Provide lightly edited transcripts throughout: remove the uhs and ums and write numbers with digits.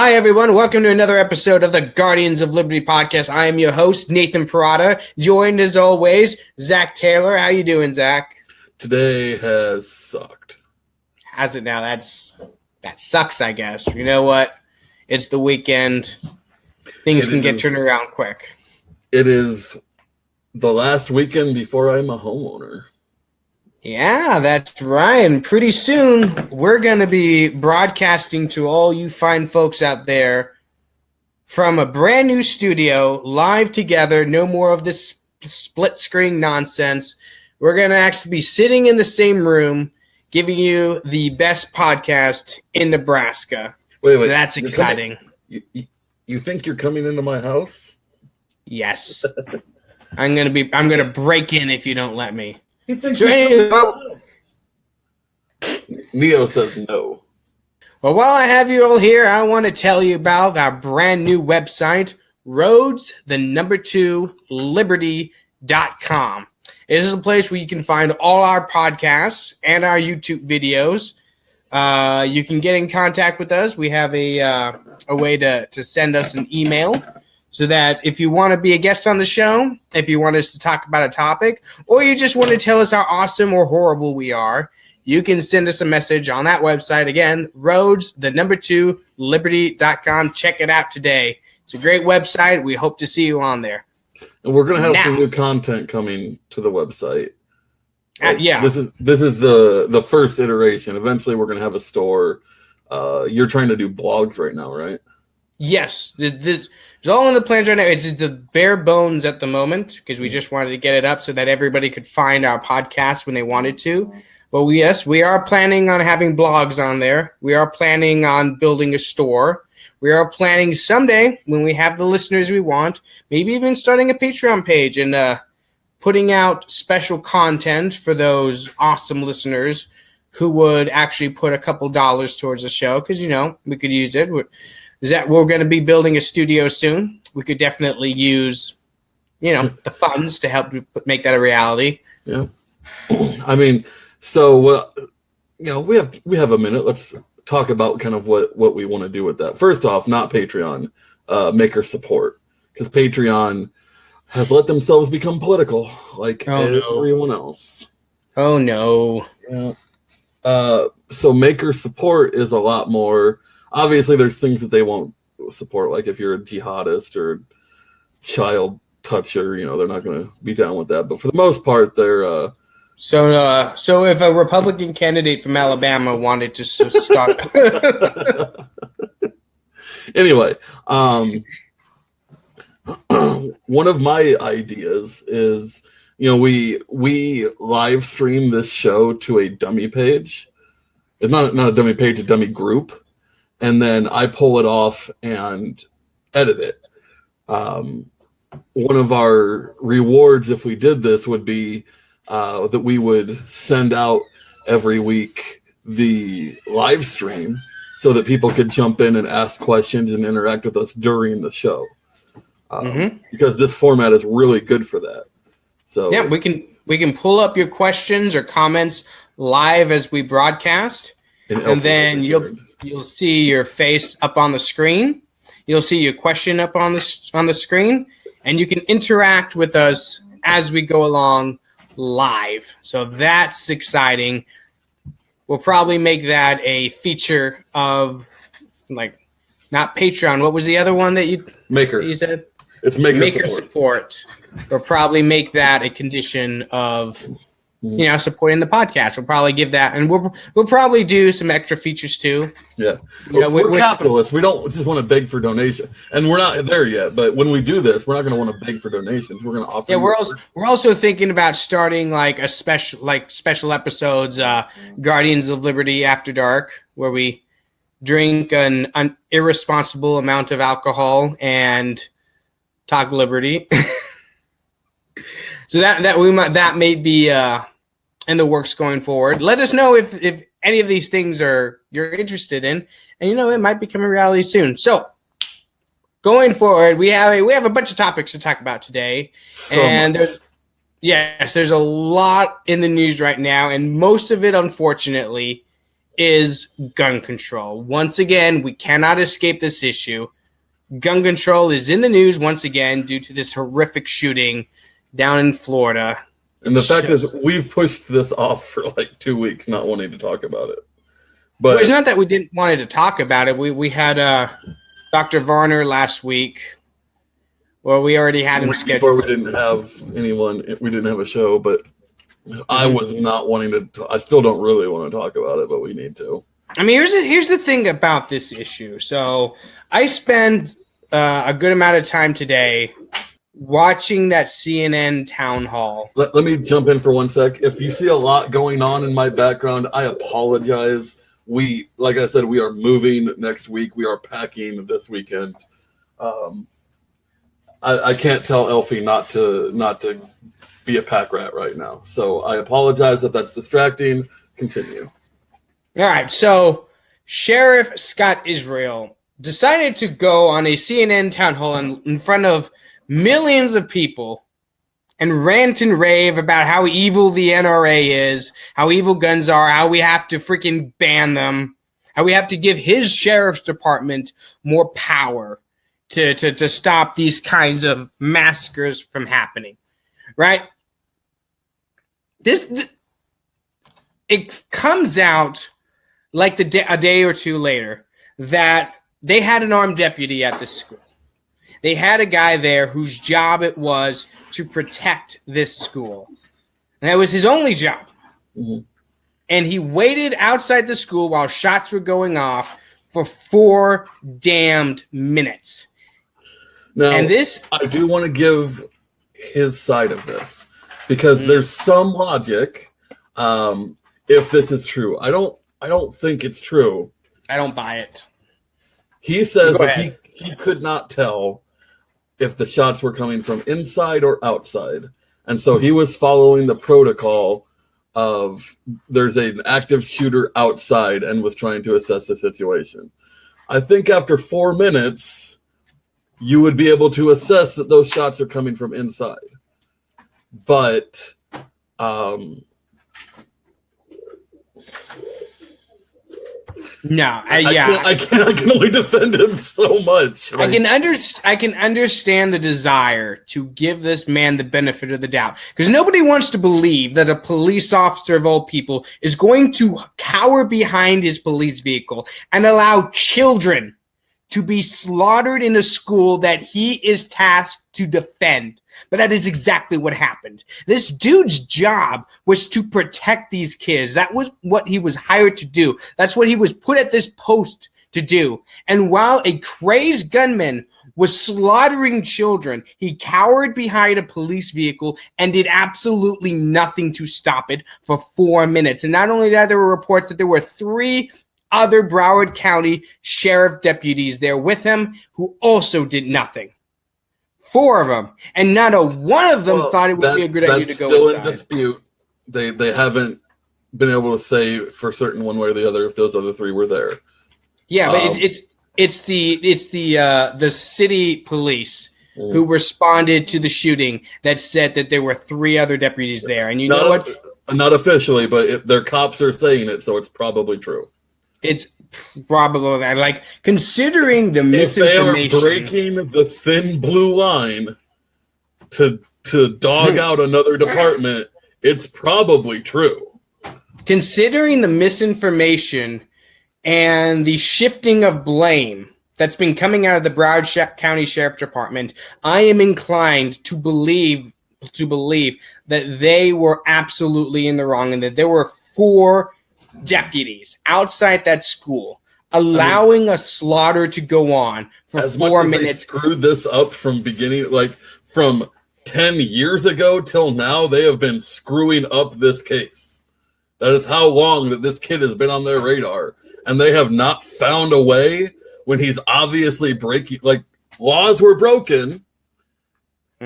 Hi, everyone. Welcome to another episode of the Guardians of Liberty podcast. I am your host, Nathan Parada, joined as always, Zach Taylor. How you doing, Zach? Today has sucked. How's it now? That sucks, I guess. You know what? It's the weekend. Things can get turned around quick. It is the last weekend before I'm a homeowner. Yeah, that's right. And pretty soon, we're going to be broadcasting to all you fine folks out there from a brand new studio, live together. No more of this split screen nonsense. We're going to actually be sitting in the same room, giving you the best podcast in Nebraska. Wait. That's exciting. You think you're coming into my house? Yes. I'm going to break in if you don't let me. Neo says no. Well, while I have you all here, I want to tell you about our brand new website, roads2liberty.com. This is a place where you can find all our podcasts and our YouTube videos. You can get in contact with us. We have a way to send us an email, so that if you want to be a guest on the show, if you want us to talk about a topic, or you just want to tell us how awesome or horrible we are, you can send us a message on that website. Again, roads2liberty.com. Check it out today. It's a great website. We hope to see you on there. And we're going to have some new content coming to the website. Yeah. This is the first iteration. Eventually, we're going to have a store. You're trying to do blogs right now, right? Yes. It's all in the plans right now. It's the bare bones at the moment because we just wanted to get it up so that everybody could find our podcast when they wanted to. But yes, we are planning on having blogs on there. We are planning on building a store. We are planning someday, when we have the listeners we want, maybe even starting a Patreon page and putting out special content for those awesome listeners who would actually put a couple dollars towards the show because, we could use it. We're going to be building a studio soon. We could definitely use, the funds to help make that a reality. Yeah. I mean, so, we have a minute. Let's talk about kind of what we want to do with that. First off, not Patreon, maker support, because Patreon has let themselves become political like everyone else. Oh, no. Yeah. So maker support is a lot more. Obviously, there's things that they won't support, like if you're a jihadist or child toucher, they're not going to be down with that. But for the most part, they're. So if a Republican candidate from Alabama wanted to start. Anyway, one of my ideas is, we live stream this show to a dummy page. It's not a dummy page, a dummy group. And then I pull it off and edit it. One of our rewards, if we did this, would be that we would send out every week the live stream so that people could jump in and ask questions and interact with us during the show. Because this format is really good for that. So yeah, we can pull up your questions or comments live as we broadcast, and then you'll see your face up on the screen. You'll see your question up on the screen, and you can interact with us as we go along live. So that's exciting. We'll probably make that a feature of, not Patreon. What was the other one that you said? It's maker support. We'll probably make that a condition of supporting the podcast. We'll probably give that, and we'll probably do some extra features too. Yeah, we're capitalists. We don't just want to beg for donation, and we're not there yet. But when we do this, we're not going to want to beg for donations. We're going to offer. Yeah, we're also thinking about starting a special episodes, Guardians of Liberty After Dark, where we drink an irresponsible amount of alcohol and talk liberty. So that may be in the works going forward. Let us know if any of these things you're interested in, and it might become a reality soon. So going forward, we have a bunch of topics to talk about today, there's a lot in the news right now, and most of it, unfortunately, is gun control. Once again, we cannot escape this issue. Gun control is in the news once again due to this horrific shooting down in Florida. And the fact is, we've pushed this off for like 2 weeks, not wanting to talk about it. But it's not that we didn't want to talk about it. We had Dr. Varner last week. Well, we already had him scheduled. Before we didn't have anyone, we didn't have a show, but I was not wanting to. I still don't really want to talk about it, but we need to. I mean, here's the thing about this issue. So I spend a good amount of time today watching that CNN town hall. Let me jump in for 1 sec. If you see a lot going on in my background, I apologize. Like I said, we are moving next week. We are packing this weekend. I can't tell Elfie not to be a pack rat right now. So I apologize if that's distracting. Continue. All right. So Sheriff Scott Israel decided to go on a CNN town hall in front of millions of people and rant and rave about how evil the NRA is, how evil guns are, how we have to freaking ban them, how we have to give his sheriff's department more power to stop these kinds of massacres from happening, right? It comes out like a day or two later that they had an armed deputy at this school. They had a guy there whose job it was to protect this school. And that was his only job. Mm-hmm. And he waited outside the school while shots were going off for 4 damned minutes. Now, I do want to give his side of this because there's some logic if this is true. I don't think it's true. I don't buy it. He says that he could not tell if the shots were coming from inside or outside. And so he was following the protocol of there's an active shooter outside and was trying to assess the situation. I think after 4 minutes, you would be able to assess that those shots are coming from inside. But no, I can only defend him so much. I can understand the desire to give this man the benefit of the doubt because nobody wants to believe that a police officer of all people is going to cower behind his police vehicle and allow children to be slaughtered in a school that he is tasked to defend. But that is exactly what happened. This dude's job was to protect these kids. That was what he was hired to do. That's what he was put at this post to do. And while a crazed gunman was slaughtering children, he cowered behind a police vehicle and did absolutely nothing to stop it for 4 minutes. And not only that, there were reports that there were 3 other Broward County sheriff deputies there with him who also did nothing. 4 of them, and not a one of them thought it would be a good idea to go still inside. In dispute. They haven't been able to say for certain one way or the other if those other 3 were there. Yeah, but it's the city police who responded to the shooting that said that there were 3 other deputies there, and you know what? Not officially, but their cops are saying it, so it's probably true. It's probably that. Like, considering the misinformation. If they are breaking the thin blue line to dog out another department, it's probably true. Considering the misinformation and the shifting of blame that's been coming out of the Broward County Sheriff Department, I am inclined to believe that they were absolutely in the wrong and that there were 4 deputies outside that school allowing a slaughter to go on for 4 minutes. They screwed this up from beginning, like from 10 years ago till now, they have been screwing up this case. That is how long that this kid has been on their radar, and they have not found a way when he's obviously breaking, like, laws were broken,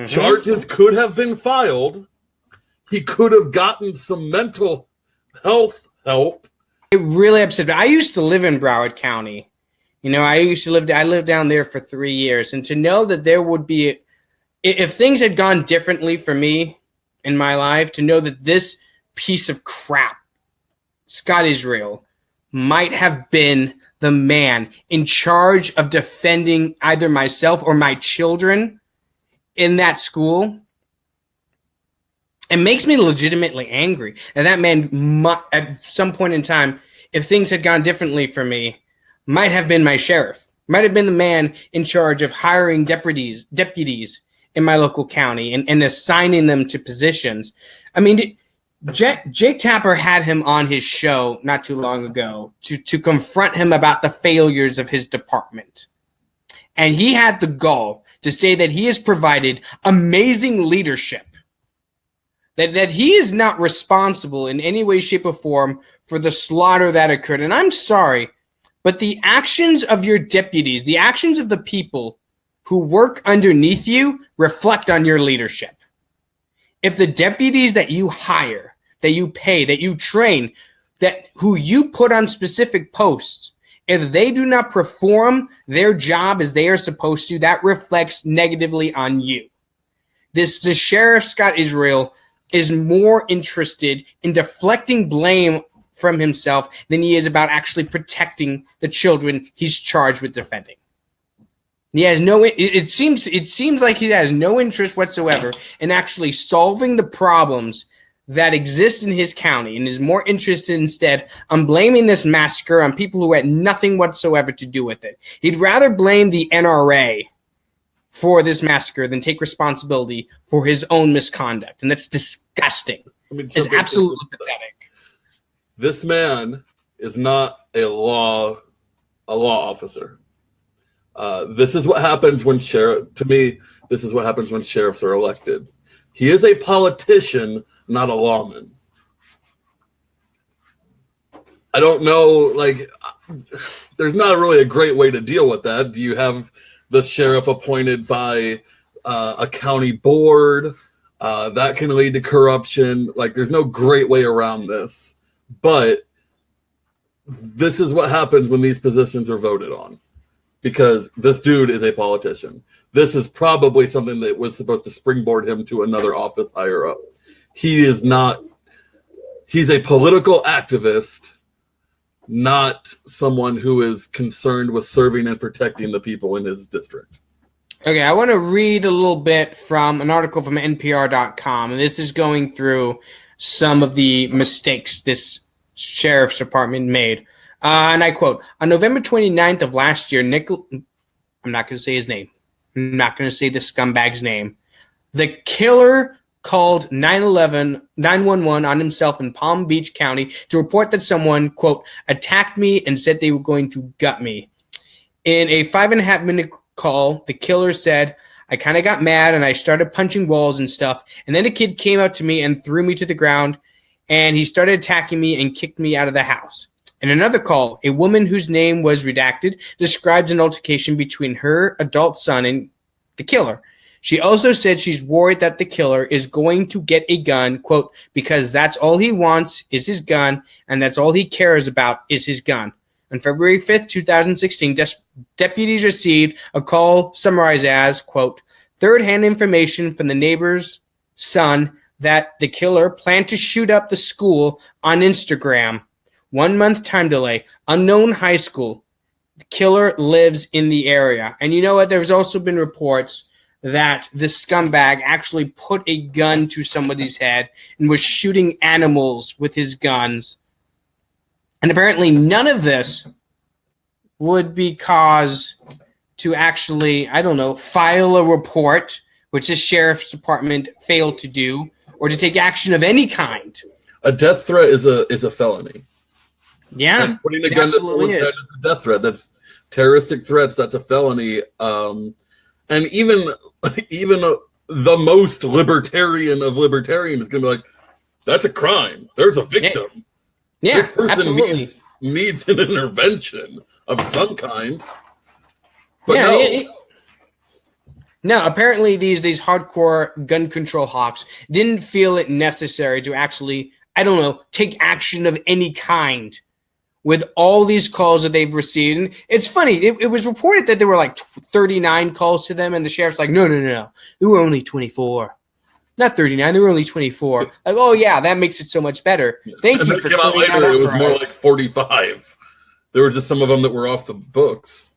charges could have been filed, he could have gotten some mental health help. It really upset me. I used to live in Broward County. You know, I lived down there for 3 years. And to know that there would be, if things had gone differently for me in my life, to know that this piece of crap, Scott Israel, might have been the man in charge of defending either myself or my children in that school, it makes me legitimately angry. And that man, at some point in time, if things had gone differently for me, might have been my sheriff, might have been the man in charge of hiring deputies in my local county and assigning them to positions. I mean, Jake Tapper had him on his show not too long ago to confront him about the failures of his department. And he had the gall to say that he has provided amazing leadership, that he is not responsible in any way, shape, or form for the slaughter that occurred. And I'm sorry, but the actions of your deputies, the actions of the people who work underneath you reflect on your leadership. If the deputies that you hire, that you pay, that you train, that who you put on specific posts, if they do not perform their job as they are supposed to, that reflects negatively on you. The Sheriff Scott Israel is more interested in deflecting blame from himself than he is about actually protecting the children he's charged with defending. He has no. It seems like he has no interest whatsoever in actually solving the problems that exist in his county, and is more interested instead on blaming this massacre on people who had nothing whatsoever to do with it. He'd rather blame the NRA for this massacre than take responsibility for his own misconduct, and that's disgusting. I mean, it's absolutely pathetic. This man is not a law officer. This is what happens when this is what happens when sheriffs are elected. He is a politician, not a lawman. I don't know, there's not really a great way to deal with that. Do you have the sheriff appointed by a county board? That can lead to corruption. There's no great way around this. But this is what happens when these positions are voted on. Because this dude is a politician. This is probably something that was supposed to springboard him to another office higher up. He is not. He's a political activist, not someone who is concerned with serving and protecting the people in his district. Okay, I want to read a little bit from an article from NPR.com, and this is going through some of the mistakes this sheriff's department made. And I quote, on November 29th of last year, I'm not going to say his name. I'm not going to say the scumbag's name. The killer called 911 on himself in Palm Beach County to report that someone, quote, attacked me and said they were going to gut me. In a 5.5-minute call, the killer said, I kind of got mad and I started punching walls and stuff. And then a kid came up to me and threw me to the ground, and he started attacking me and kicked me out of the house. In another call, a woman whose name was redacted describes an altercation between her adult son and the killer. She also said she's worried that the killer is going to get a gun, quote, because that's all he wants is his gun, and that's all he cares about is his gun. On February 5th, 2016, deputies received a call summarized as, quote, third-hand information from the neighbor's son that the killer planned to shoot up the school on Instagram. 1 month time delay. Unknown high school. The killer lives in the area. And you know what? There's also been reports that this scumbag actually put a gun to somebody's head and was shooting animals with his guns. And apparently none of this would be cause to actually, file a report, which the sheriff's department failed to do, or to take action of any kind. A death threat is a felony. Yeah, and putting a gun to someone's head is a death threat. That's terroristic threats. That's a felony. And even the most libertarian of libertarians is going to be like, that's a crime. There's a victim. Yeah, this person needs an intervention of some kind. But no, apparently these hardcore gun control hawks didn't feel it necessary to actually, take action of any kind with all these calls that they've received. And it's funny, it was reported that there were 39 calls to them, and the sheriff's like, no, there were only 24. Not 39, there were only 24. Oh yeah, that makes it so much better. Thank you for clearing that up. It was more like 45. There were just some of them that were off the books.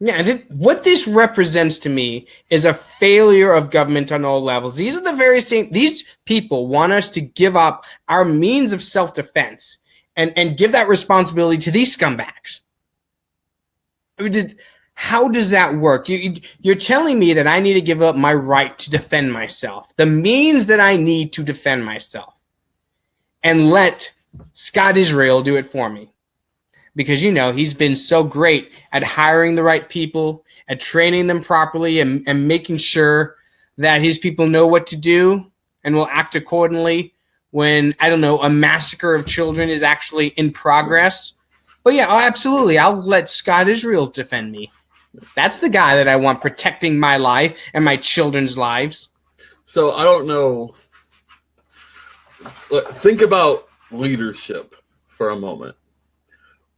Yeah, what this represents to me is a failure of government on all levels. These are the very same. These people want us to give up our means of self-defense and give that responsibility to these scumbags. I mean, how does that work? You're telling me that I need to give up my right to defend myself, the means that I need to defend myself, and let Scott Israel do it for me. Because, he's been so great at hiring the right people, at training them properly, and making sure that his people know what to do and will act accordingly when, I don't know, a massacre of children is actually in progress. But yeah, absolutely, I'll let Scott Israel defend me. That's the guy that I want protecting my life and my children's lives. So I don't know. Think about leadership for a moment.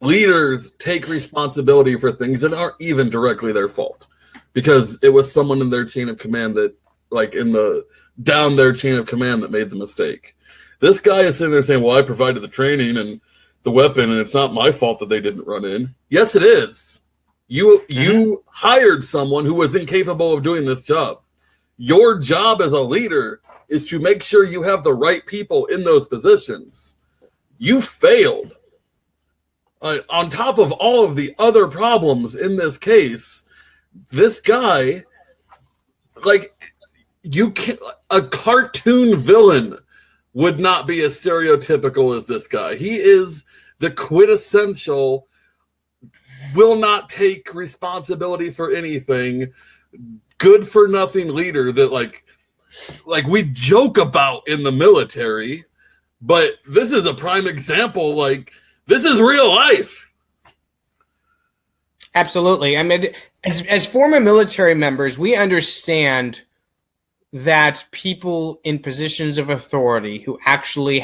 Leaders take responsibility for things that aren't even directly their fault, because it was someone in their chain of command that, down their chain of command, that made the mistake. This guy is sitting there saying, well, I provided the training and the weapon, and it's not my fault that they didn't run in. Yes, it is. You hired someone who was incapable of doing this job. Your job as a leader is to make sure you have the right people in those positions. You failed. On top of all of the other problems in this case, this guy, a cartoon villain would not be as stereotypical as this guy. He is the quintessential, will not take responsibility for anything, good for nothing leader that like we joke about in the military, but this is a prime example. This is real life. Absolutely. I mean, as former military members, we understand that people in positions of authority who actually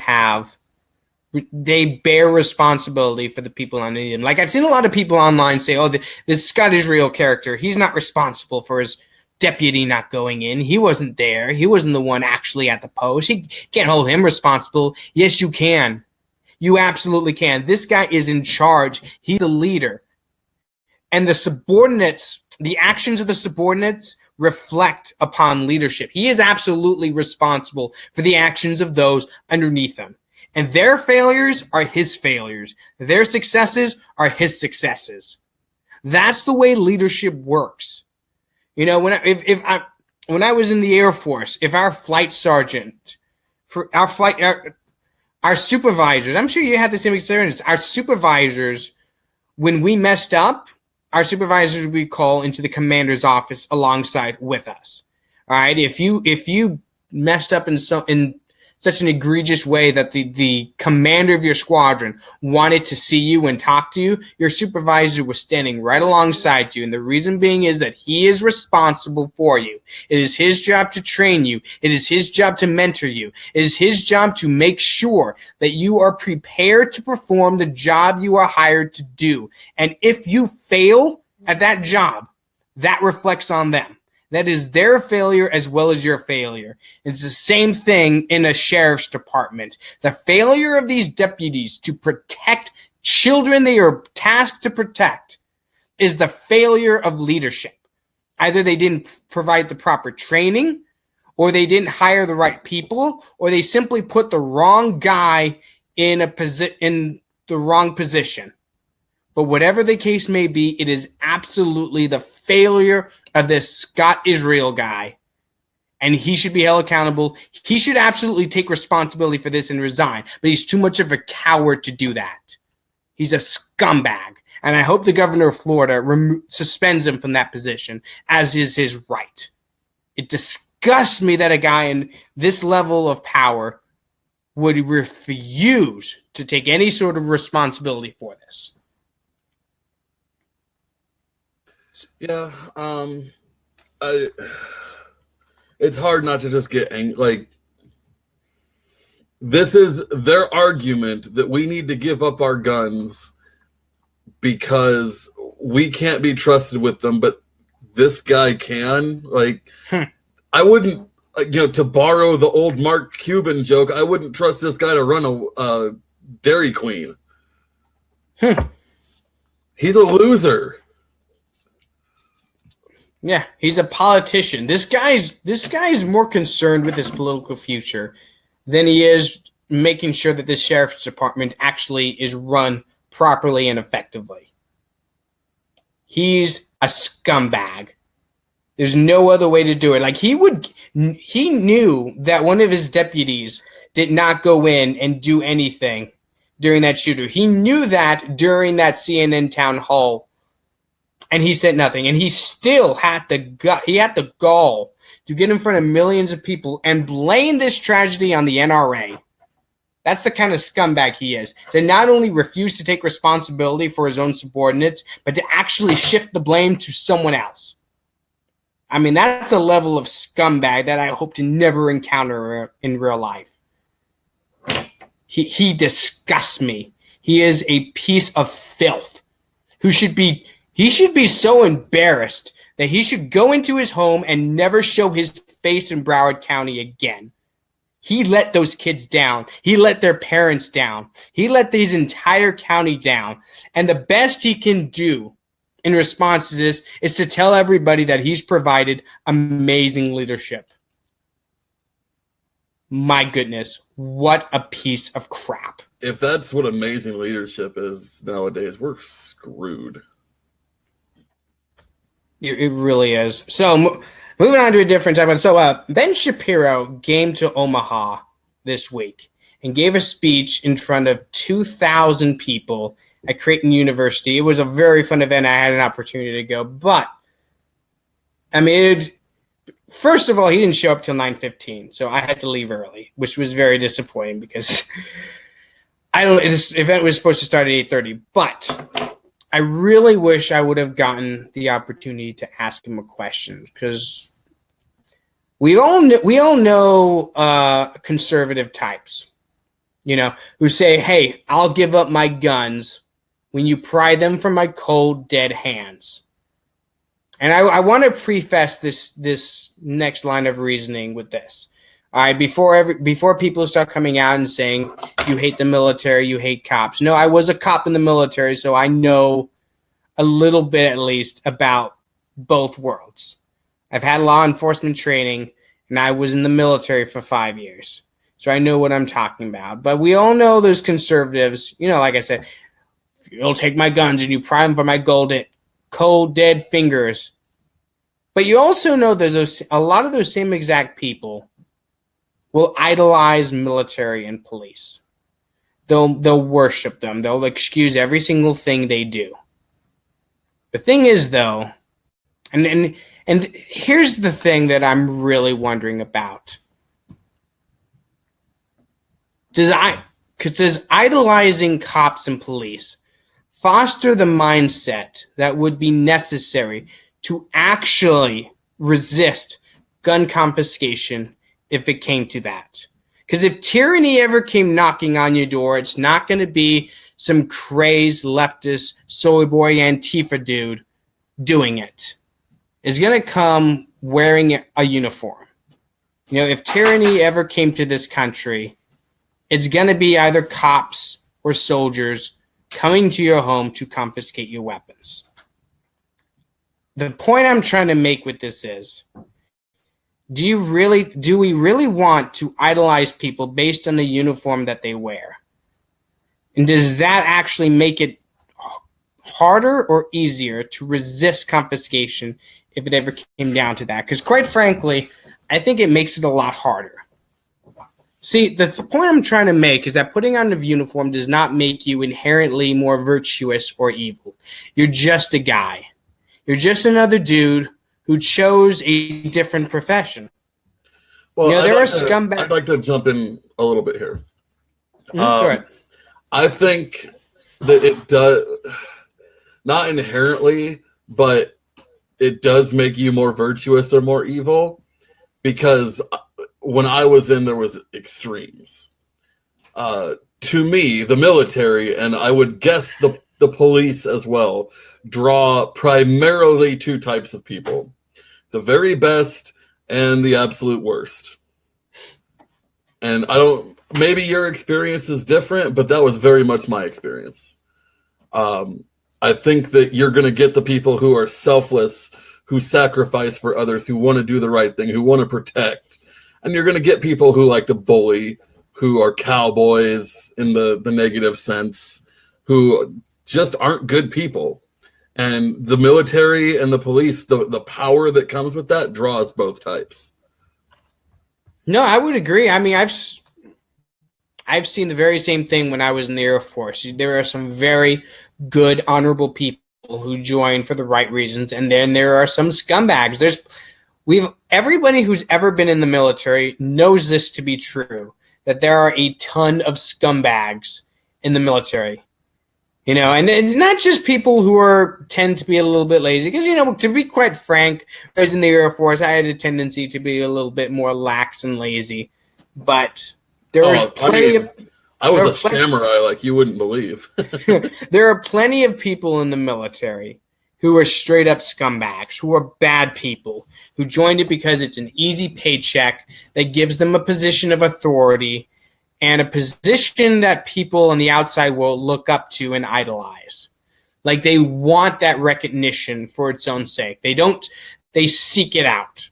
they bear responsibility for the people underneath them. I've seen a lot of people online say, oh, this Scott Israel character, he's not responsible for his deputy not going in. He wasn't there. He wasn't the one actually at the post. He can't hold him responsible. Yes, you can. You absolutely can. This guy is in charge. He's the leader. And the subordinates, the actions of the subordinates reflect upon leadership. He is absolutely responsible for the actions of those underneath him. And their failures are his failures. Their successes are his successes. That's the way leadership works. When I was in the Air Force, if our flight sergeant, our supervisors, I'm sure you had the same experience. Our supervisors, when we messed up, our supervisors would be called into the commander's office alongside with us. All right. If you messed up in such an egregious way that the commander of your squadron wanted to see you and talk to you, your supervisor was standing right alongside you. And the reason being is that he is responsible for you. It is his job to train you. It is his job to mentor you. It is his job to make sure that you are prepared to perform the job you are hired to do. And if you fail at that job, that reflects on them. That is their failure as well as your failure. It's the same thing in a sheriff's department. The failure of these deputies to protect children they are tasked to protect is the failure of leadership. Either they didn't provide the proper training, or they didn't hire the right people, or they simply put the wrong guy in the wrong position. But whatever the case may be, it is absolutely the failure of this Scott Israel guy. And he should be held accountable. He should absolutely take responsibility for this and resign. But he's too much of a coward to do that. He's a scumbag. And I hope the governor of Florida suspends him from that position, as is his right. It disgusts me that a guy in this level of power would refuse to take any sort of responsibility for this. Yeah, it's hard not to just get angry. This is their argument that we need to give up our guns because we can't be trusted with them, but this guy can. I wouldn't, to borrow the old Mark Cuban joke, I wouldn't trust this guy to run a Dairy Queen. He's a loser. Yeah, he's a politician. This guy's more concerned with his political future than he is making sure that this sheriff's department actually is run properly and effectively. He's a scumbag. There's no other way to do it. Like he knew that one of his deputies did not go in and do anything during that shooter. He knew that during that CNN town hall. And he said nothing. And he still had the gall to get in front of millions of people and blame this tragedy on the NRA. That's the kind of scumbag he is. To not only refuse to take responsibility for his own subordinates, but to actually shift the blame to someone else. I mean, that's a level of scumbag that I hope to never encounter in real life. He disgusts me. He is a piece of filth who should be... He should be so embarrassed that he should go into his home and never show his face in Broward County again. He let those kids down. He let their parents down. He let these entire county down. And the best he can do in response to this is to tell everybody that he's provided amazing leadership. My goodness, what a piece of crap. If that's what amazing leadership is nowadays, we're screwed. It really is. So moving on to a different topic. So Ben Shapiro came to Omaha this week and gave a speech in front of 2,000 people at Creighton University. It was a very fun event. I had an opportunity to go. But, I mean, first of all, he didn't show up till 9:15. So I had to leave early, which was very disappointing because this event was supposed to start at 8:30. But I really wish I would have gotten the opportunity to ask him a question because we all know conservative types, who say, "Hey, I'll give up my guns when you pry them from my cold, dead hands." And I want to preface this next line of reasoning with this. All right, before people start coming out and saying you hate the military, you hate cops. No, I was a cop in the military, so I know a little bit at least about both worlds. I've had law enforcement training, and I was in the military for 5 years, so I know what I'm talking about. But we all know those conservatives, like I said, you'll take my guns and you pry them from my cold, dead fingers. But you also know there's a lot of those same exact people will idolize military and police. They'll worship them. They'll excuse every single thing they do. The thing is, though, and here's the thing that I'm really wondering about. Does idolizing cops and police foster the mindset that would be necessary to actually resist gun confiscation if it came to that? Because if tyranny ever came knocking on your door, it's not going to be some crazed leftist soy boy Antifa dude doing it. It's going to come wearing a uniform. If tyranny ever came to this country, it's going to be either cops or soldiers coming to your home to confiscate your weapons. The point I'm trying to make with this is, do we really want to idolize people based on the uniform that they wear? And does that actually make it harder or easier to resist confiscation if it ever came down to that? Because quite frankly, I think it makes it a lot harder. See, the point I'm trying to make is that putting on a uniform does not make you inherently more virtuous or evil. You're just a guy. You're just another dude who chose a different profession. Well, there are scumbags. I'd like to jump in a little bit here. Go ahead. I think that it does, not inherently, but it does make you more virtuous or more evil, because when I was in, there was extremes. To me, the military, and I would guess the police as well, draw primarily two types of people: the very best and the absolute worst. And maybe your experience is different, but that was very much my experience. I think that you're going to get the people who are selfless, who sacrifice for others, who want to do the right thing, who want to protect. And you're going to get people who like to bully, who are cowboys in the negative sense, who just aren't good people. And the military and the police, the power that comes with that draws both types. No, I would agree. I mean, I've seen the very same thing when I was in the Air Force. There are some very good, honorable people who join for the right reasons, and then there are some scumbags. Everybody who's ever been in the military knows this to be true, that there are a ton of scumbags in the military. You know, and not just people who tend to be a little bit lazy, because, you know, to be quite frank, I was in the Air Force, I had a tendency to be a little bit more lax and lazy, but there was plenty of... I was a samurai like you wouldn't believe. There are plenty of people in the military who are straight up scumbags, who are bad people, who joined it because it's an easy paycheck that gives them a position of authority and a position that people on the outside will look up to and idolize. Like, they want that recognition for its own sake. They seek it out.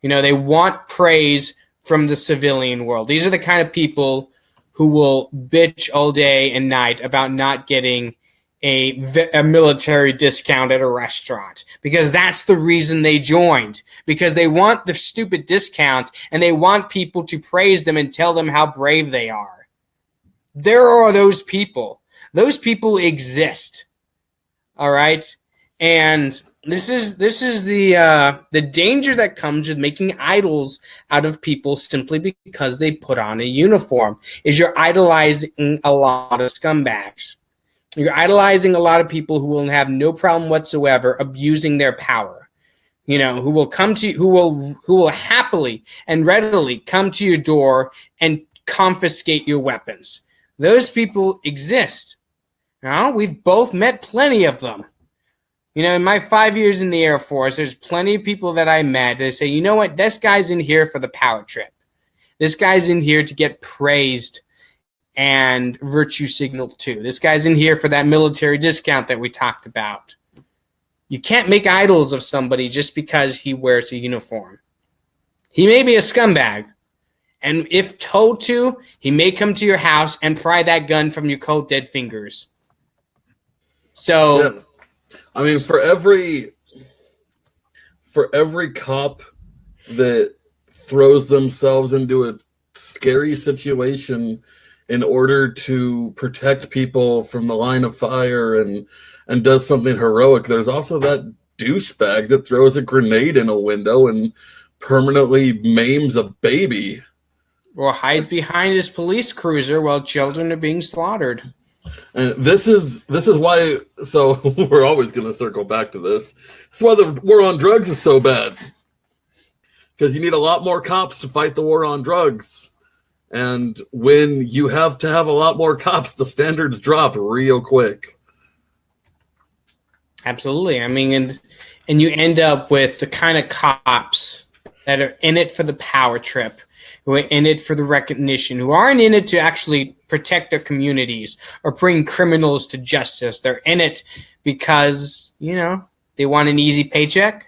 You know, they want praise from the civilian world. These are the kind of people who will bitch all day and night about not getting a military discount at a restaurant, because that's the reason they joined, because they want the stupid discount and they want people to praise them and tell them how brave they are. There are those people. Those people exist. All right? And this is the danger that comes with making idols out of people simply because they put on a uniform, is you're idolizing a lot of scumbags. You're idolizing a lot of people who will have no problem whatsoever abusing their power. You know, who will come to you, who will happily and readily come to your door and confiscate your weapons. Those people exist. Now, we've both met plenty of them. You know, in my 5 years in the Air Force, there's plenty of people that I met that say, you know what, this guy's in here for the power trip. This guy's in here to get praised and virtue signaled too. This guy's in here for that military discount that we talked about. You can't make idols of somebody just because he wears a uniform. He may be a scumbag, and if told to, he may come to your house and pry that gun from your cold dead fingers. So, yeah. I mean, for every cop that throws themselves into a scary situation in order to protect people from the line of fire and does something heroic, there's also that douchebag that throws a grenade in a window and permanently maims a baby. Or hides behind his police cruiser while children are being slaughtered. And this is why, so we're always going to circle back to this. This is why the war on drugs is so bad. Because you need a lot more cops to fight the war on drugs. And when you have to have a lot more cops, the standards drop real quick. Absolutely. I mean, and you end up with the kind of cops that are in it for the power trip, who are in it for the recognition, who aren't in it to actually protect their communities or bring criminals to justice. They're in it because, you know, they want an easy paycheck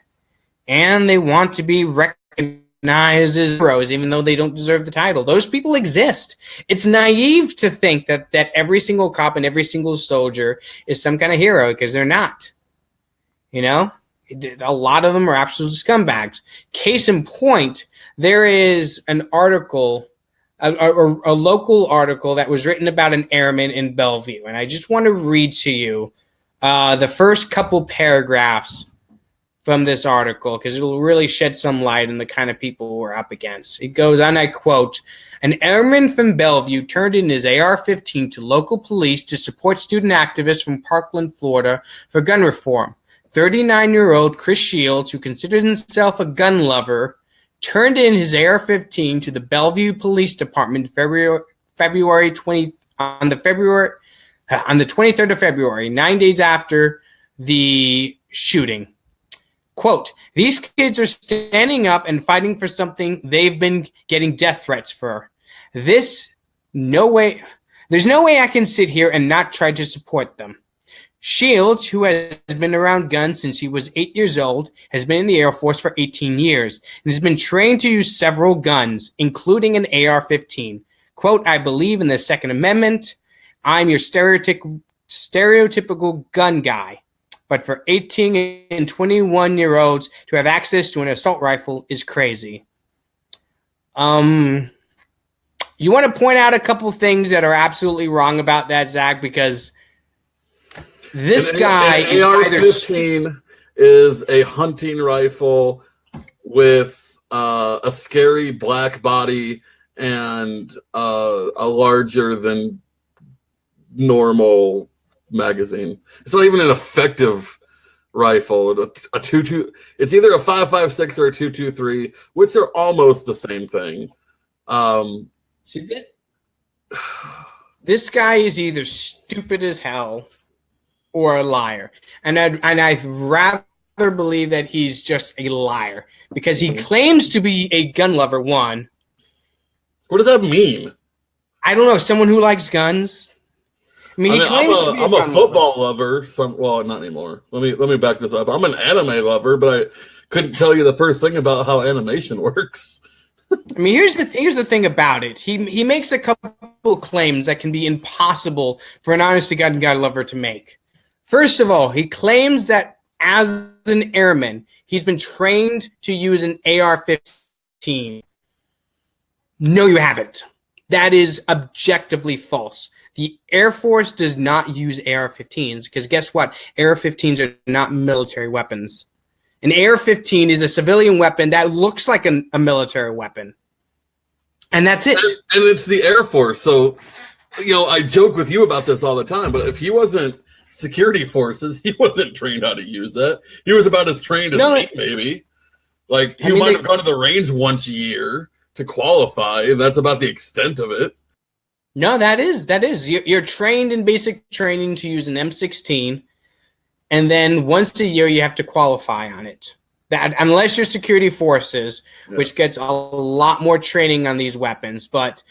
and they want to be recognized as heroes, even though they don't deserve the title. Those people exist. It's naive to think that every single cop and every single soldier is some kind of hero, because they're not. You know, a lot of them are absolute scumbags. Case in point, there is an article, a local article that was written about an airman in Bellevue, and I just want to read to you the first couple paragraphs from this article, because it'll really shed some light on the kind of people we're up against. It goes on, I quote, "An airman from Bellevue turned in his AR-15 to local police to support student activists from Parkland, Florida for gun reform. 39-year-old Chris Shields, who considers himself a gun lover, turned in his AR-15 to the Bellevue Police Department on the 23rd of February, 9 days after the shooting. Quote, these kids are standing up and fighting for something they've been getting death threats for. There's no way I can sit here and not try to support them. Shields, who has been around guns since he was 8 years old, has been in the Air Force for 18 years and has been trained to use several guns, including an AR-15. Quote, I believe in the Second Amendment. I'm your stereotypical gun guy. But for 18 and 21-year-olds to have access to an assault rifle is crazy. You want to point out a couple things that are absolutely wrong about that, Zach, because this guy an is AR-15 is a hunting rifle with a scary black body and a larger than normal magazine. It's not even an effective rifle. A 22. It's either a 5.56 or a 223, which are almost the same thing. See, this guy is either stupid as hell or a liar, and I'd rather believe that he's just a liar because he claims to be a gun lover. One, what does that mean? I don't know. Someone who likes guns. I mean, he claims to be I'm a football lover. Well, not anymore. Let me back this up. I'm an anime lover, but I couldn't tell you the first thing about how animation works. I mean, here's the thing about it. He makes a couple claims that can be impossible for an honest-to-God gun lover to make. First of all, he claims that as an airman, he's been trained to use an AR-15. No, you haven't. That is objectively false. The Air Force does not use AR-15s because guess what? AR-15s are not military weapons. An AR-15 is a civilian weapon that looks like a military weapon. And that's it. And it's the Air Force. So, I joke with you about this all the time, but if he wasn't security forces, he wasn't trained how to use that. He was about as trained as me, maybe. Like, he might have gone to the range once a year to qualify, and that's about the extent of it. No, that is. You're trained in basic training to use an M16, and then once a year you have to qualify on it. That unless you're security forces, which gets a lot more training on these weapons. But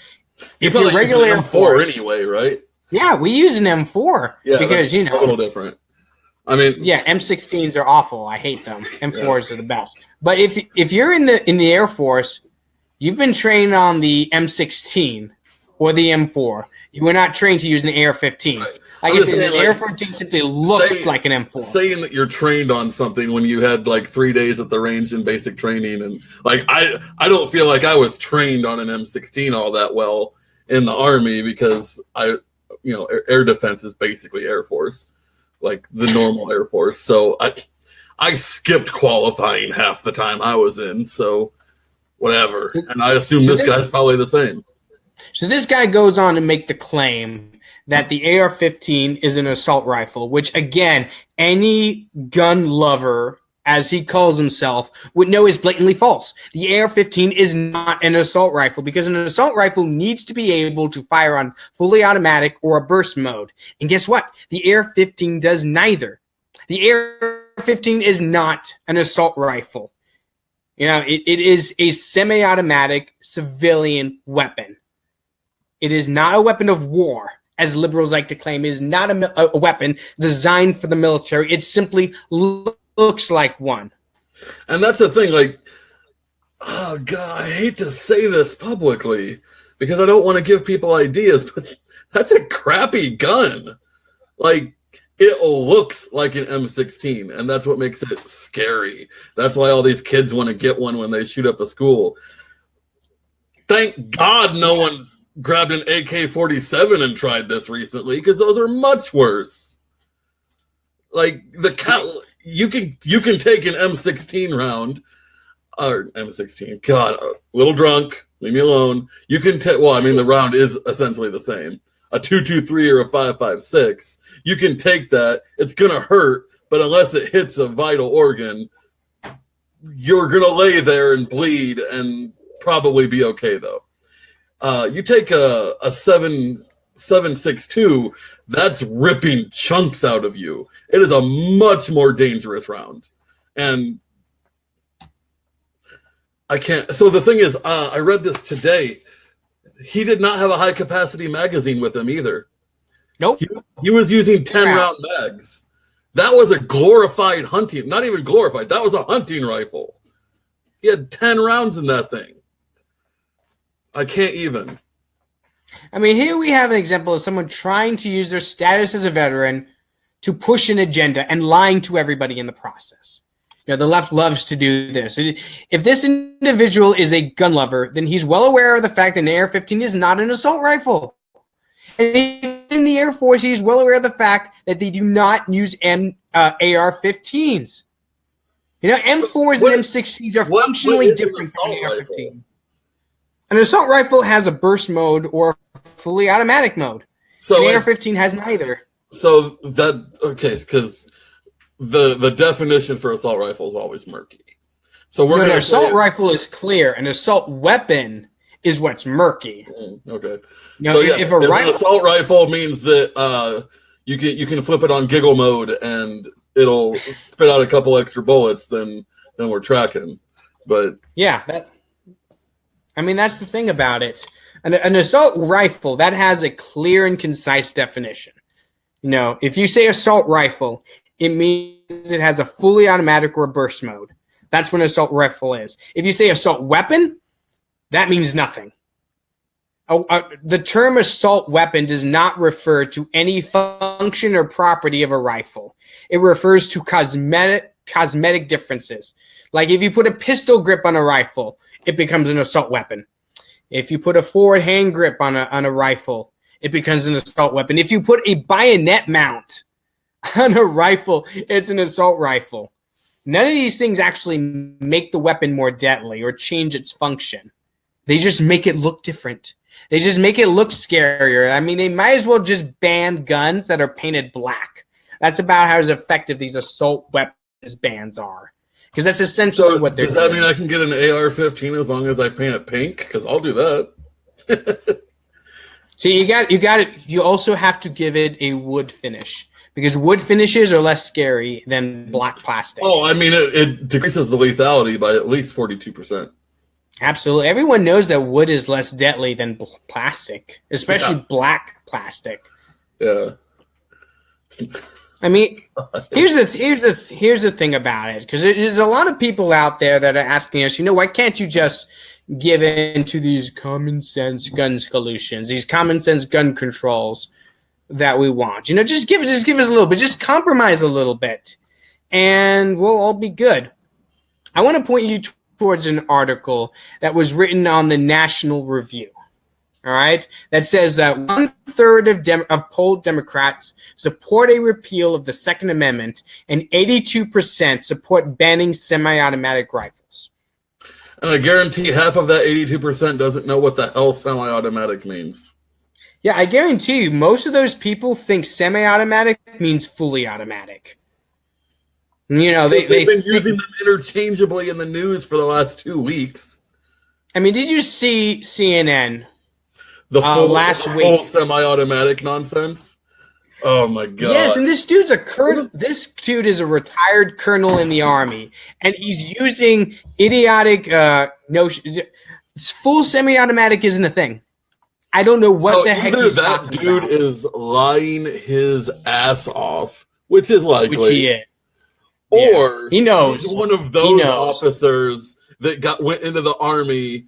if you're regular Air Force, anyway, right? Yeah, we use an M4 because a little different. I mean, M16s are awful. I hate them. M4s are the best. But if you're in the Air Force, you've been trained on the M16 or the M4. You were not trained to use an AR-15. Right. Like if an AR-15 simply looks like an M4. Saying that you're trained on something when you had like 3 days at the range in basic training, and like I don't feel like I was trained on an M16 all that well in the Army because air defense is basically Air Force, like the normal Air Force. So I skipped qualifying half the time I was in. So whatever, and I assume this guy's probably the same. So this guy goes on to make the claim that the AR-15 is an assault rifle, which, again, any gun lover, as he calls himself, would know is blatantly false. The AR-15 is not an assault rifle because an assault rifle needs to be able to fire on fully automatic or a burst mode. And guess what? The AR-15 does neither. The AR-15 is not an assault rifle. It is a semi-automatic civilian weapon. It is not a weapon of war, as liberals like to claim. It is not a weapon designed for the military. It simply looks like one. And that's the thing, like, oh, God, I hate to say this publicly because I don't want to give people ideas, but that's a crappy gun. Like, it looks like an M16, and that's what makes it scary. That's why all these kids want to get one when they shoot up a school. Thank God no one's grabbed an AK-47 and tried this recently because those are much worse. Like you can take an M16 round or M16. God, a little drunk. Leave me alone. You can take. Well, I mean, the round is essentially the same. A 223 or a 5.56. You can take that. It's gonna hurt, but unless it hits a vital organ, you're gonna lay there and bleed and probably be okay though. You take a 7.62, that's ripping chunks out of you. It is a much more dangerous round. And I can't. So the thing is, I read this today. He did not have a high capacity magazine with him either. Nope. He was using 10-round mags. That was a glorified hunting, not even glorified. That was a hunting rifle. He had 10 rounds in that thing. I can't even. I mean, here we have an example of someone trying to use their status as a veteran to push an agenda and lying to everybody in the process. You know, the left loves to do this. If this individual is a gun lover, then he's well aware of the fact that an AR-15 is not an assault rifle. And in the Air Force, he's well aware of the fact that they do not use AR-15s. You know, M4s and M16s are functionally different from an AR-15. An assault rifle has a burst mode or fully automatic mode. So an AR-15 has neither. So that, okay, because the definition for assault rifle is always murky. So we're an assault rifle is clear. An assault weapon is what's murky. Okay. Now, so yeah, if an assault rifle means that you can flip it on giggle mode and it'll spit out a couple extra bullets, then we're tracking. But yeah, that's the thing about it. An assault rifle that has a clear and concise definition. You know, if you say assault rifle, it means it has a fully automatic or a burst mode. That's what an assault rifle is. If you say assault weapon, that means nothing. The term assault weapon does not refer to any function or property of a rifle. It refers to cosmetic differences. Like if you put a pistol grip on a rifle, it becomes an assault weapon. If you put a forward hand grip on a rifle, it becomes an assault weapon. If you put a bayonet mount on a rifle, it's an assault rifle. None of these things actually make the weapon more deadly or change its function. They just make it look different. They just make it look scarier. I mean, they might as well just ban guns that are painted black. That's about how effective these assault weapons bans are. Because that's essentially what they're doing. Does that mean I can get an AR-15 as long as I paint it pink? Because I'll do that. So you also have to give it a wood finish. Because wood finishes are less scary than black plastic. Oh, I mean, it decreases the lethality by at least 42%. Absolutely. Everyone knows that wood is less deadly than plastic, especially black plastic. Yeah. I mean, here's the thing about it, because there's a lot of people out there that are asking us, why can't you just give in to these common sense gun solutions, these common sense gun controls that we want? Just give us a little bit, just compromise a little bit, and we'll all be good. I want to point you towards an article that was written on the National Review. All right, that says that 1/3 of polled Democrats support a repeal of the Second Amendment, and 82% support banning semi-automatic rifles. And I guarantee half of that 82% doesn't know what the hell semi-automatic means. Yeah, I guarantee you, most of those people think semi-automatic means fully automatic. They've been using them interchangeably in the news for the last 2 weeks. I mean, did you see CNN? Last week, full semi-automatic nonsense. Oh my god! Yes, and this dude's a colonel. This dude is a retired colonel in the army, and he's using idiotic notions. Full semi-automatic isn't a thing. I don't know what the heck he's talking about. Either that dude is lying his ass off, which is likely, which he is, or he knows he's one of those officers that went into the army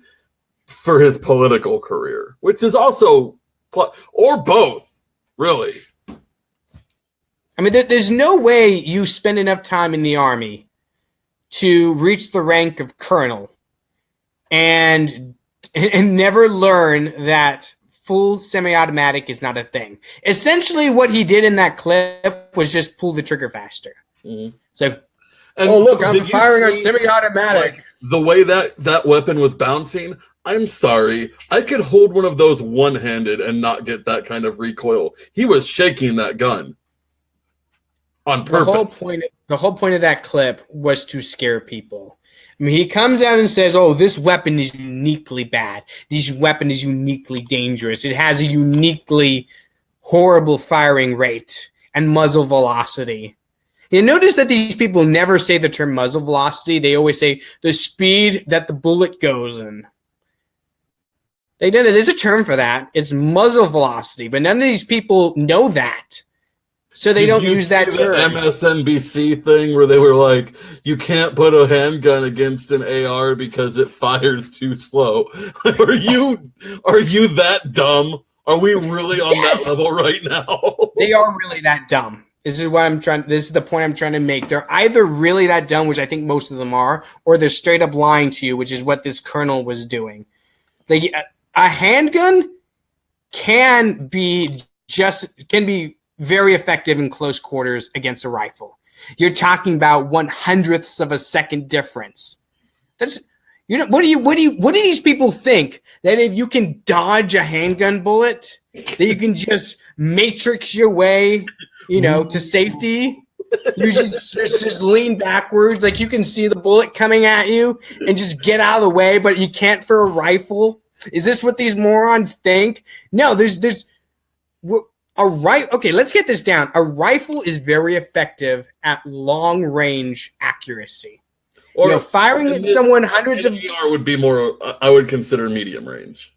for his political career, which is also, or both, really. I mean, there's no way you spend enough time in the army to reach the rank of colonel and never learn that full semi-automatic is not a thing. Essentially, what he did in that clip was just pull the trigger faster. Mm-hmm. So, look, I'm firing on semi-automatic. Like, the way that weapon was bouncing, I'm sorry. I could hold one of those one-handed and not get that kind of recoil. He was shaking that gun on purpose. The whole point of that clip was to scare people. I mean, he comes out and says, this weapon is uniquely bad. This weapon is uniquely dangerous. It has a uniquely horrible firing rate and muzzle velocity. You notice that these people never say the term muzzle velocity. They always say the speed that the bullet goes in. They know that there's a term for that. It's muzzle velocity, but none of these people know that. So they don't use that term. The MSNBC thing where they were like, you can't put a handgun against an AR because it fires too slow. Are you that dumb? Are we really on that level right now? They are really that dumb. This is the point I'm trying to make. They're either really that dumb, which I think most of them are, or they're straight up lying to you, which is what this colonel was doing. A handgun can be very effective in close quarters against a rifle. You're talking about 1/100th of a second difference. What do these people think, that if you can dodge a handgun bullet, that you can just matrix your way, to safety? You just lean backwards, like you can see the bullet coming at you and just get out of the way, but you can't for a rifle. Is this what these morons think? No, okay, let's get this down. A rifle is very effective at long range accuracy. Or firing at someone hundreds of AR would be more. I would consider medium range.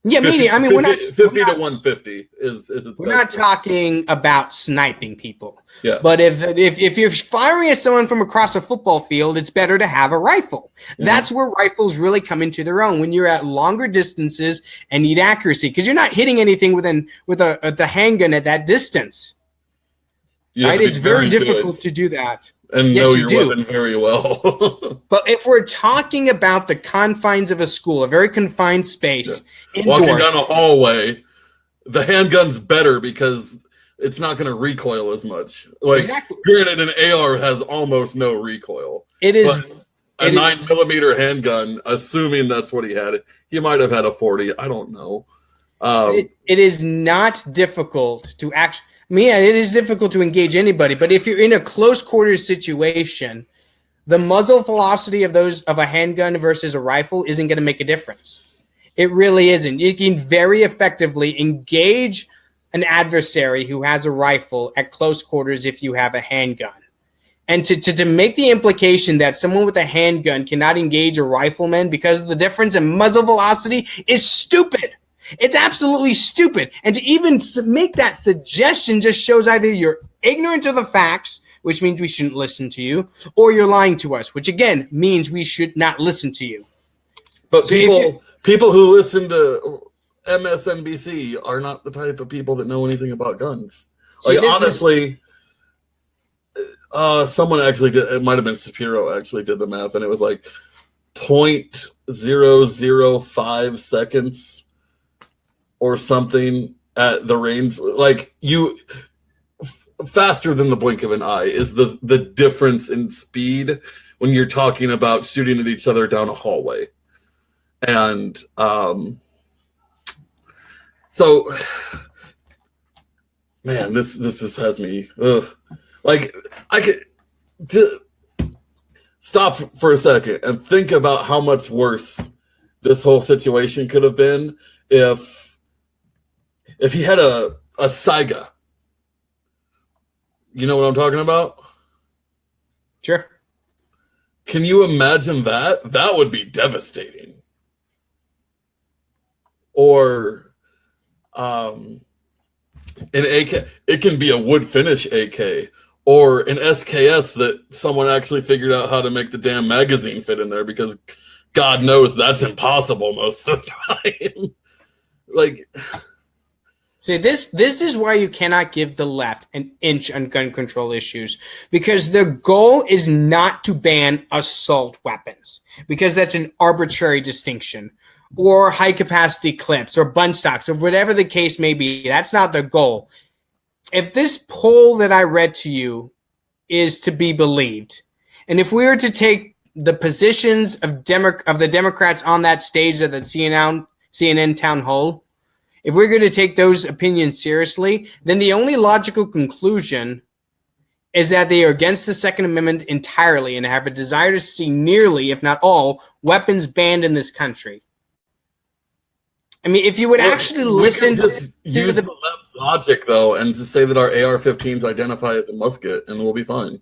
Yeah, 50, medium. I mean, 50 to 150 is its we're not talking about sniping people. Yeah. But if you're firing at someone from across a football field, it's better to have a rifle. Mm-hmm. That's where rifles really come into their own, when you're at longer distances and need accuracy, because you're not hitting anything with the handgun at that distance. Right? It's very difficult to do that. And know your weapon very well. But if we're talking about the confines of a school, a very confined space, indoors, walking down a hallway, the handgun's better because it's not going to recoil as much. Exactly. Granted, an AR has almost no recoil. It is. But a 9mm handgun, assuming that's what he had, he might have had a 40. I don't know. It is not difficult to actually. It is difficult to engage anybody, but if you're in a close quarters situation, the muzzle velocity of a handgun versus a rifle isn't going to make a difference. It really isn't. You can very effectively engage an adversary who has a rifle at close quarters if you have a handgun. And to make the implication that someone with a handgun cannot engage a rifleman because of the difference in muzzle velocity is stupid. It's absolutely stupid. And to even make that suggestion just shows either you're ignorant of the facts, which means we shouldn't listen to you, or you're lying to us, which again means we should not listen to you. But so people who listen to MSNBC are not the type of people that know anything about guns. Honestly, someone actually did, it might have been Shapiro actually did the math, and it was like 0.005 seconds or something at the range, like faster than the blink of an eye is the difference in speed when you're talking about shooting at each other down a hallway. And so, man, this just has me like, I could stop for a second and think about how much worse this whole situation could have been if he had a Saiga. You know what I'm talking about? Sure. Can you imagine that? That would be devastating. Or an AK. It can be a wood finish AK. Or an SKS that someone actually figured out how to make the damn magazine fit in there, because God knows that's impossible most of the time. Like... See, this is why you cannot give the left an inch on gun control issues, because their goal is not to ban assault weapons, because that's an arbitrary distinction, or high-capacity clips, or bunch stocks, or whatever the case may be. That's not their goal. If this poll that I read to you is to be believed, and if we were to take the positions of the Democrats on that stage at the CNN town hall, if we're going to take those opinions seriously, then the only logical conclusion is that they are against the Second Amendment entirely and have a desire to see nearly, if not all, weapons banned in this country. I mean, if you would actually listen to use the left logic, though, and just say that our AR-15s identify as a musket, and we'll be fine.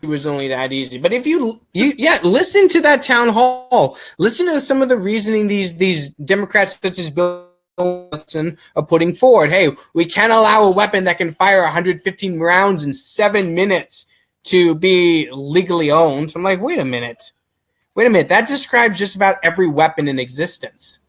was only that easy. But if you listen to that town hall, listen to some of the reasoning these Democrats such as Bill Nelson are putting forward. Hey, we can't allow a weapon that can fire 115 rounds in 7 minutes to be legally owned. So I'm like, wait a minute. That describes just about every weapon in existence.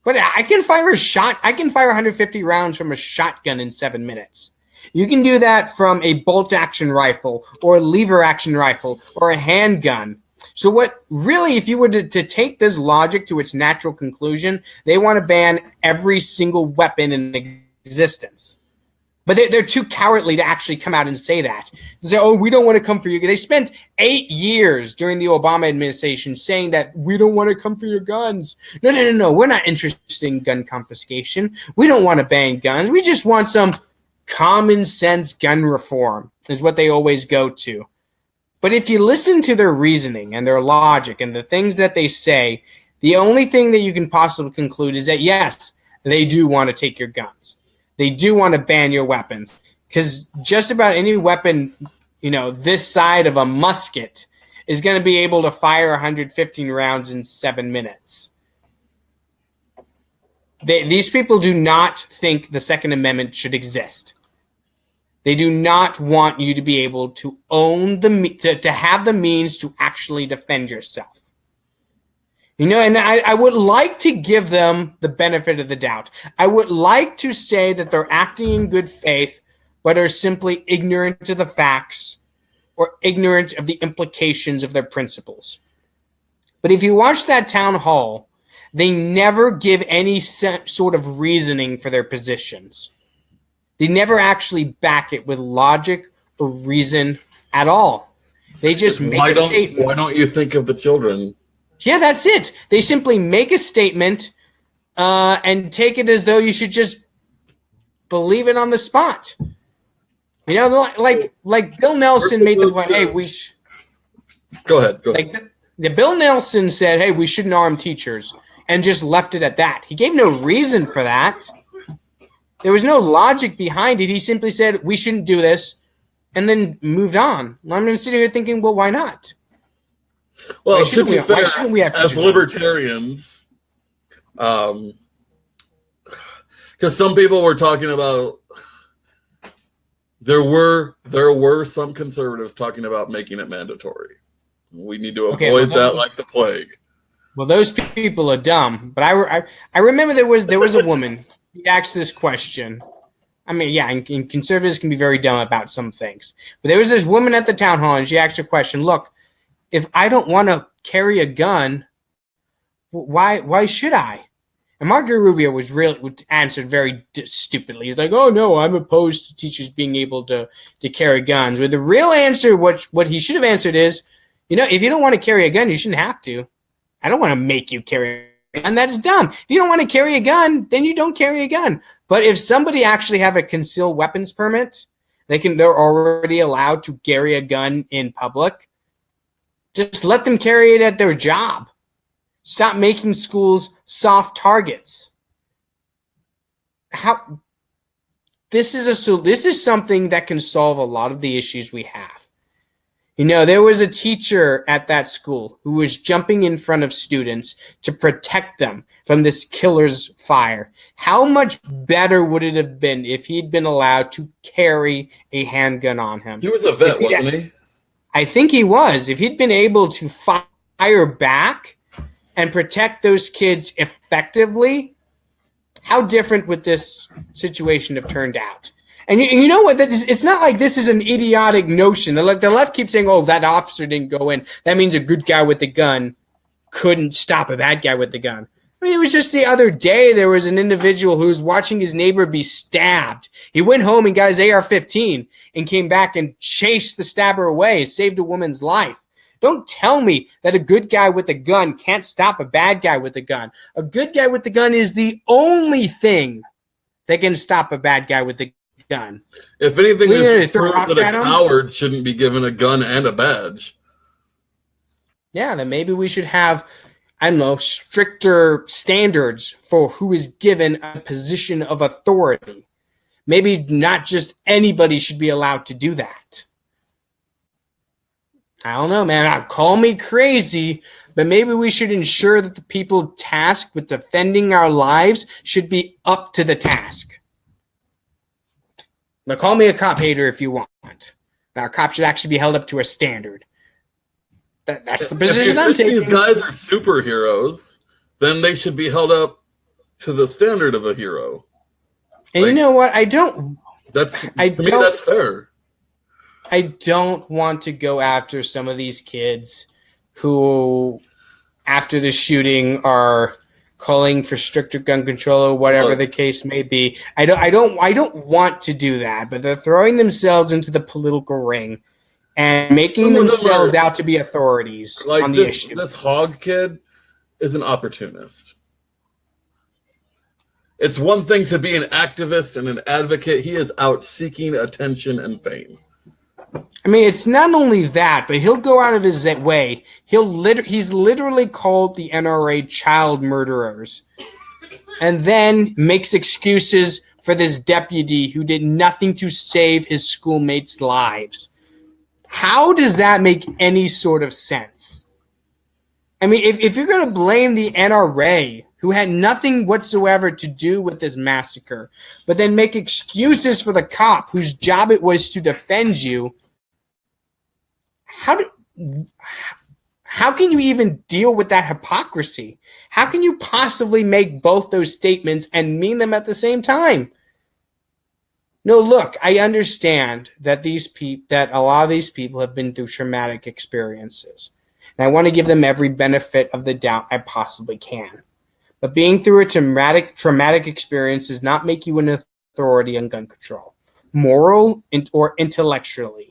But I can fire 150 rounds from a shotgun in 7 minutes. You can do that from a bolt-action rifle or a lever-action rifle or a handgun. So what really, if you were to take this logic to its natural conclusion, they want to ban every single weapon in existence. But they're too cowardly to actually come out and say that. They say, oh, we don't want to come for you. They spent 8 years during the Obama administration saying that we don't want to come for your guns. No. We're not interested in gun confiscation. We don't want to ban guns. We just want some common sense gun reform is what they always go to. But if you listen to their reasoning and their logic and the things that they say, the only thing that you can possibly conclude is that, yes, they do want to take your guns. They do want to ban your weapons, because just about any weapon, this side of a musket is going to be able to fire 115 rounds in 7 minutes. These people do not think the Second Amendment should exist. They do not want you to be able to own to have the means to actually defend yourself. And I would like to give them the benefit of the doubt. I would like to say that they're acting in good faith, but are simply ignorant of the facts or ignorant of the implications of their principles. But if you watch that town hall, they never give any sort of reasoning for their positions. They never actually back it with logic or reason at all. They just make a statement. Why don't you think of the children? Yeah, that's it. They simply make a statement and take it as though you should just believe it on the spot. Like Bill Nelson made the point. Hey, Go ahead. Bill Nelson said, hey, we shouldn't arm teachers, and just left it at that. He gave no reason for that. There was no logic behind it. He simply said, we shouldn't do this, and then moved on. I'm sitting here thinking, well, why not? Well, to be fair, as libertarians, because some people were talking about, there were some conservatives talking about making it mandatory. We need to avoid that like the plague. Well, those people are dumb. But I remember there was a woman who asked this question. I mean, yeah, and conservatives can be very dumb about some things. But there was this woman at the town hall, and she asked a question. Look, if I don't want to carry a gun, why should I? And Marco Rubio would answered very stupidly. He's like, oh, no, I'm opposed to teachers being able to carry guns. But the real answer, what he should have answered is, if you don't want to carry a gun, you shouldn't have to. I don't want to make you carry a gun. That is dumb. If you don't want to carry a gun, then you don't carry a gun. But if somebody actually have a concealed weapons permit, they're already allowed to carry a gun in public. Just let them carry it at their job. Stop making schools soft targets. This is something that can solve a lot of the issues we have. There was a teacher at that school who was jumping in front of students to protect them from this killer's fire. How much better would it have been if he'd been allowed to carry a handgun on him? He was a vet, wasn't he? I think he was. If he'd been able to fire back and protect those kids effectively, how different would this situation have turned out? And you know what? It's not like this is an idiotic notion. The left keeps saying, oh, that officer didn't go in. That means a good guy with a gun couldn't stop a bad guy with the gun. I mean, it was just the other day there was an individual who was watching his neighbor be stabbed. He went home and got his AR-15 and came back and chased the stabber away, saved a woman's life. Don't tell me that a good guy with a gun can't stop a bad guy with a gun. A good guy with the gun is the only thing that can stop a bad guy with the gun. If anything, this proves that a coward shouldn't be given a gun and a badge. Yeah, then maybe we should have, I don't know, stricter standards for who is given a position of authority. Maybe not just anybody should be allowed to do that. I don't know, man. Call me crazy, but maybe we should ensure that the people tasked with defending our lives should be up to the task. Now, call me a cop hater if you want. Now, a cop should actually be held up to a standard. That's the position I'm taking. If these guys are superheroes, then they should be held up to the standard of a hero. And you know what? That's fair. I don't want to go after some of these kids who, after the shooting, are calling for stricter gun control or whatever the case may be. I don't want to do that, but they're throwing themselves into the political ring and making themselves out to be authorities on the issue. This Hogg kid is an opportunist. It's one thing to be an activist and an advocate. He is out seeking attention and fame. I mean, it's not only that, but he'll go out of his way. He's literally called the NRA child murderers, and then makes excuses for this deputy who did nothing to save his schoolmates' lives. How does that make any sort of sense? I mean, if you're going to blame the NRA, who had nothing whatsoever to do with this massacre, but then make excuses for the cop whose job it was to defend you, how can you even deal with that hypocrisy? How can you possibly make both those statements and mean them at the same time? No, look, I understand that that a lot of these people have been through traumatic experiences, and I want to give them every benefit of the doubt I possibly can. But being through a traumatic experience does not make you an authority on gun control, moral or intellectually.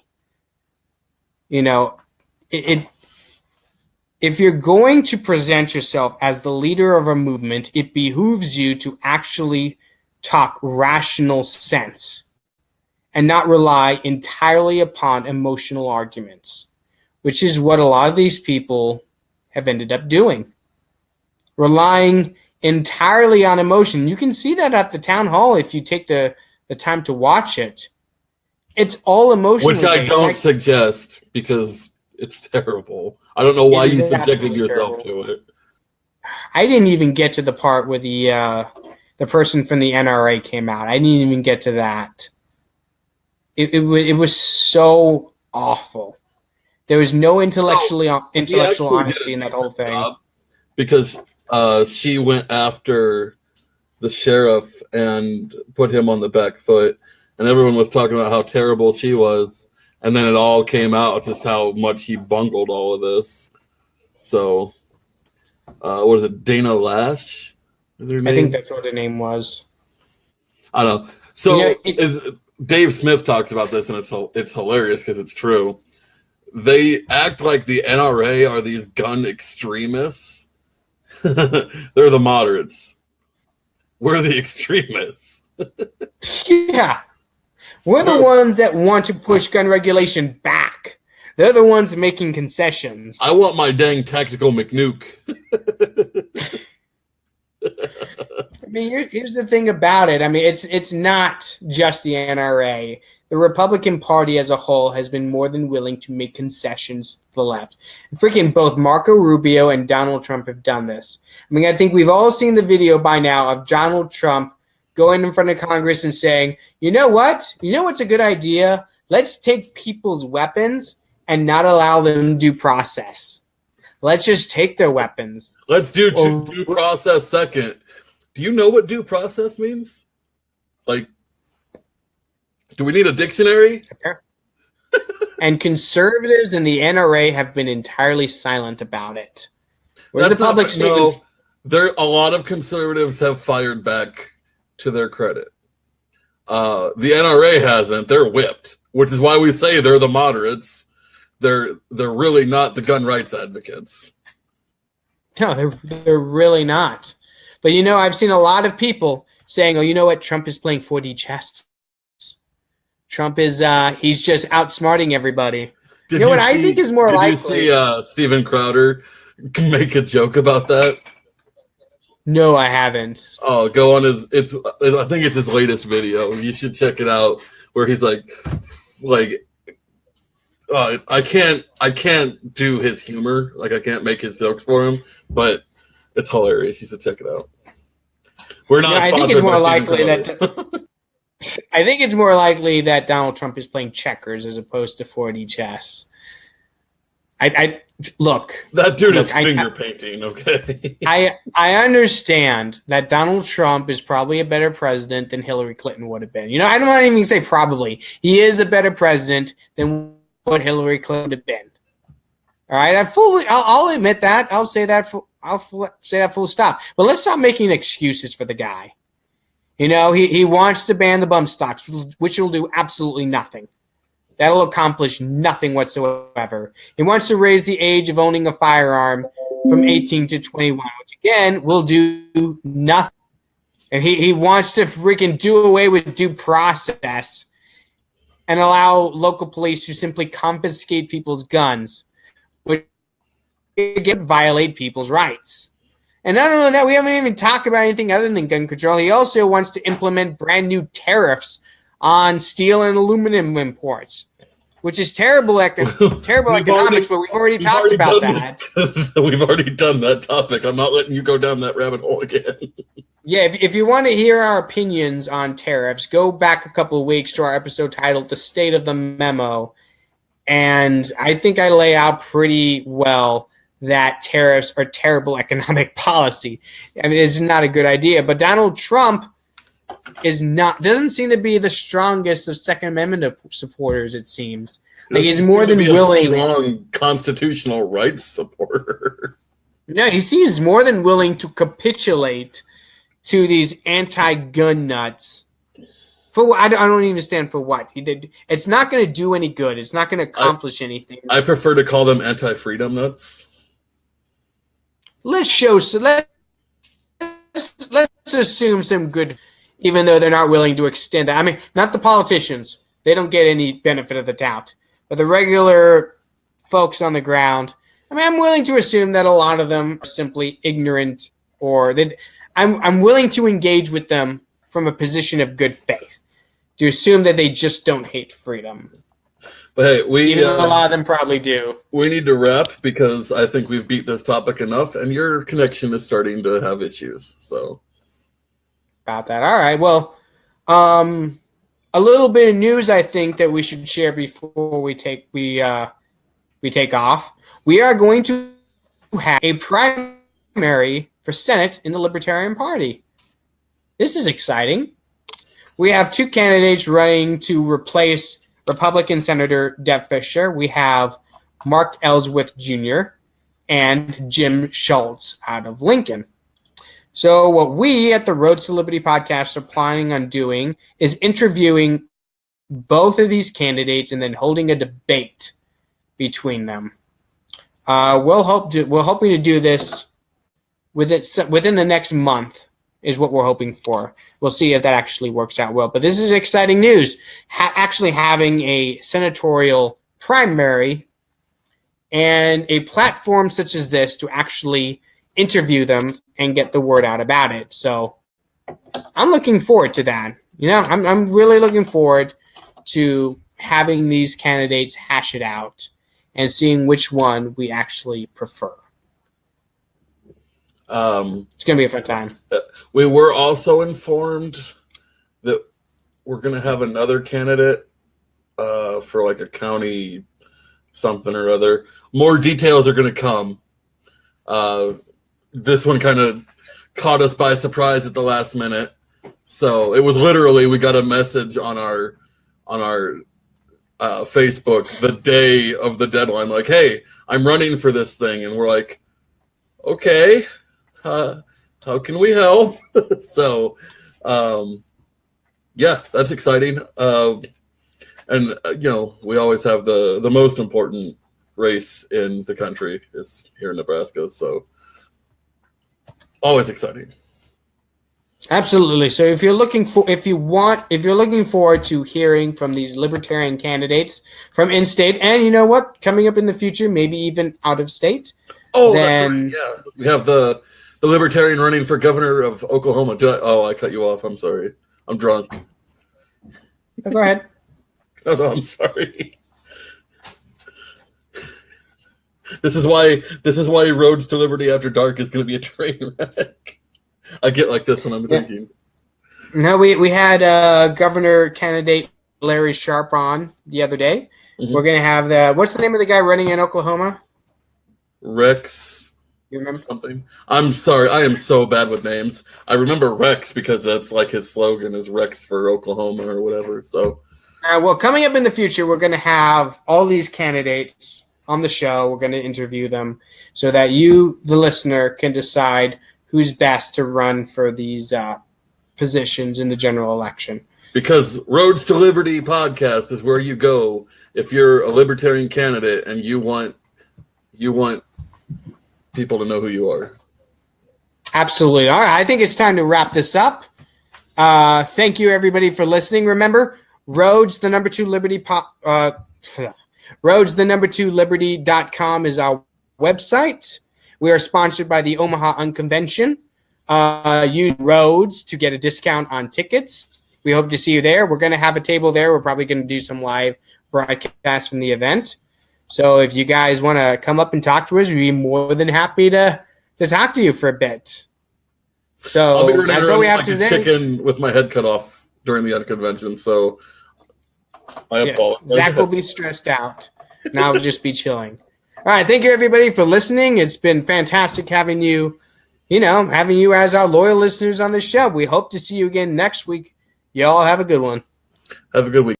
You know, if you're going to present yourself as the leader of a movement, it behooves you to actually talk rational sense and not rely entirely upon emotional arguments, which is what a lot of these people have ended up doing. Relying entirely on emotion. You can see that at the town hall if you take the time to watch it. It's all emotional. Which I don't suggest because it's terrible. I don't know why you subjected yourself to it. I didn't even get to the part where the person from the NRA came out. I didn't even get to that. It was so awful. There was no intellectual honesty in that whole thing. Because she went after the sheriff and put him on the back foot. And everyone was talking about how terrible she was. And then it all came out just how much he bungled all of this. So, what is it, Dana Lash? Is her name? I think that's what her name was. I don't know. So, Dave Smith talks about this, and it's hilarious because it's true. They act like the NRA are these gun extremists. They're the moderates. We're the extremists. Yeah. We're the ones that want to push gun regulation back. They're the ones making concessions. I want my dang tactical McNuke. I mean, here's the thing about it. I mean, it's not just the NRA. The Republican Party as a whole has been more than willing to make concessions to the left. Freaking both Marco Rubio and Donald Trump have done this. I mean, I think we've all seen the video by now of Donald Trump going in front of Congress and saying, you know what? You know what's a good idea? Let's take people's weapons and not allow them due process. Let's just take their weapons. Let's do due process second. Do you know what due process means? Like, do we need a dictionary? And conservatives and the NRA have been entirely silent about it. Where's the public statement? No, a lot of conservatives have fired back to their credit. The NRA hasn't. They're whipped, which is why we say they're the moderates. They're really not the gun rights advocates. No, they're really not. But you know, I've seen a lot of people saying, "Oh, you know what? Trump is playing 4D chess. Trump is he's just outsmarting everybody." You know what I think is more likely? Did you see Steven Crowder make a joke about that? No, I haven't. Oh, go on I think it's his latest video. You should check it out where he's like I can't do his humor. Like, I can't make his jokes for him, but it's hilarious. You should check it out. We're not. I think it's more likely that. I think it's more likely that Donald Trump is playing checkers as opposed to 4D chess. I look. That dude is finger painting. Okay. I understand that Donald Trump is probably a better president than Hillary Clinton would have been. You know, I don't want to even say probably. He is a better president than what Hillary Clinton would have been. All right, I'll admit that. I'll say that full stop. But let's stop making excuses for the guy. You know, he wants to ban the bump stocks, which will do absolutely nothing. That'll accomplish nothing whatsoever. He wants to raise the age of owning a firearm from 18 to 21, which again will do nothing. And he wants to freaking do away with due process and allow local police to simply confiscate people's guns, which again violate people's rights. And not only that, we haven't even talked about anything other than gun control. He also wants to implement brand new tariffs on steel and aluminum imports, which is terrible economics, but we've already talked about that. We've already done that topic. I'm not letting you go down that rabbit hole again. Yeah, if you want to hear our opinions on tariffs, go back a couple of weeks to our episode titled The State of the Memo. And I think I lay out pretty well that tariffs are terrible economic policy. I mean, it's not a good idea. But Donald Trump doesn't seem to be the strongest of Second Amendment supporters, it seems. Like he's more than willing. Strong constitutional rights supporter. No, he seems more than willing to capitulate to these anti-gun nuts. For what? I don't even understand for what he did. It's not going to do any good. It's not going to accomplish anything. I prefer to call them anti-freedom nuts. Let's assume some good, even though they're not willing to extend that. I mean, not the politicians. They don't get any benefit of the doubt. But the regular folks on the ground, I mean, I'm willing to assume that a lot of them are simply ignorant, or I'm willing to engage with them from a position of good faith, to assume that they just don't hate freedom. But hey, even though a lot of them probably do. We need to wrap because I think we've beat this topic enough, and your connection is starting to have issues. So about that, all right. Well, a little bit of news I think that we should share before we take off. We are going to have a primary for Senate in the Libertarian Party. This is exciting. We have two candidates running to replace Republican Senator Deb Fischer. We have Mark Ellsworth Jr. and Jim Schultz out of Lincoln. So what we at the Roads to Liberty podcast are planning on doing is interviewing both of these candidates and then holding a debate between them. We're hoping to do this within the next month is what we're hoping for. We'll see if that actually works out well. But this is exciting news. Actually having a senatorial primary and a platform such as this to actually interview them and get the word out about it. So I'm looking forward to that. You know, I'm really looking forward to having these candidates hash it out and seeing which one we actually prefer. It's going to be a fun time. We were also informed that we're going to have another candidate for like a county something or other. More details are going to come. This one kind of caught us by surprise at the last minute. So it was literally, we got a message on our Facebook the day of the deadline, like, hey, I'm running for this thing. And we're like, okay. How can we help? So, yeah, that's exciting. And you know, we always have the most important race in the country is here in Nebraska. So, always exciting. Absolutely. So, if you're looking forward to hearing from these libertarian candidates from in-state, and you know what, coming up in the future, maybe even out of state. Oh, then, that's right. Yeah, we have the Libertarian running for governor of Oklahoma. I cut you off. I'm sorry. I'm drunk. Go ahead. Oh, I'm sorry. This is why Roads to Liberty After Dark is going to be a train wreck. I get like this when I'm thinking. No, we had governor candidate Larry Sharp on the other day. Mhm. We're going to have what's the name of the guy running in Oklahoma? Rex. You remember? Something. I'm sorry, I am so bad with names. I remember Rex because that's like his slogan is Rex for Oklahoma or whatever. So, Well, coming up in the future, we're going to have all these candidates on the show. We're going to interview them so that you, the listener, can decide who's best to run for these positions in the general election. because Roads to Liberty podcast is where you go if you're a libertarian candidate and you want people to know who you are. Absolutely. All right. I think it's time to wrap this up. Thank you, everybody, for listening. Remember, Roads, the number 2 Liberty, Roads, the number 2 Liberty.com is our website. We are sponsored by the Omaha Unconvention. Use Roads to get a discount on tickets. We hope to see you there. We're going to have a table there. We're probably going to do some live broadcasts from the event. So if you guys want to come up and talk to us, we'd be more than happy to talk to you for a bit. So I'll be running that's around all we have like a today. chicken with my head cut off during the convention. So I apologize. Zach will be stressed out. Now we'll just be chilling. All right. Thank you, everybody, for listening. It's been fantastic having you as our loyal listeners on the show. We hope to see you again next week. Y'all have a good one. Have a good week.